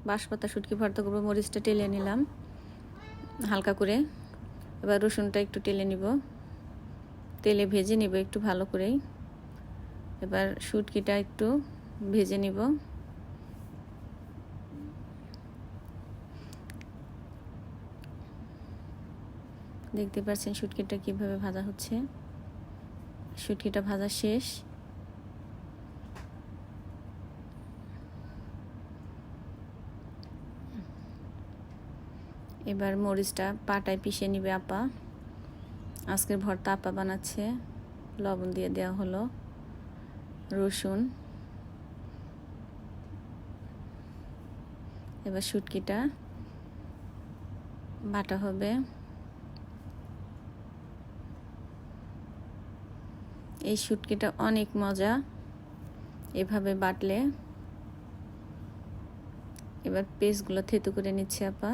বাঁশপাতা শুটকি ভর্তা করবো। মরিচটা টেলে নিলাম হালকা করে। এবার রসুনটা একটু টেলে নিব, তেলে ভেজে নিব একটু ভালো করেই। এবার শুটকিটা একটু ভেজে নিব। দেখতে পাচ্ছেন শুটকিটা কিভাবে ভাজা হচ্ছে। শুটকিটা ভাজা শেষ। এবার মরিচটা পাটায় পিষে নিবে আপা। আজকের ভর্তা আপা বানাচ্ছে। লবণ দিয়ে দেওয়া হলো, রসুন। এবার শুটকিটা বাটা হবে। এই শুটকিটা অনেক মজা এভাবে বাটলে। এবার পেস্টগুলো থেতু করে নিচ্ছে আপা।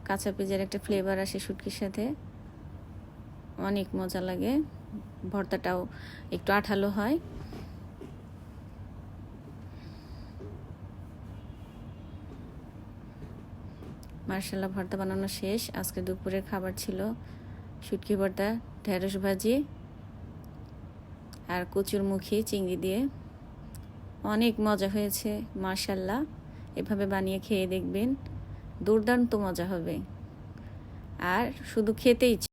কাঁচা পেঁয়াজের একটা ফ্লেভার আসে শুটকির সাথে, অনেক মজা লাগে। ভর্তাটাও একটু আঠালো হয়। মার্শাল্লাহ, ভর্তা বানানো শেষ। আজকে দুপুরের খাবার ছিল শুটকি ভর্তা, ঢেঁড়স ভাজি আর কচুর মুখী চিংড়ি দিয়ে। অনেক মজা হয়েছে মার্শাল্লাহ। এভাবে বানিয়ে খেয়ে দেখবেন, দুর্দান্ত মজা হবে। আর শুধু খেতেই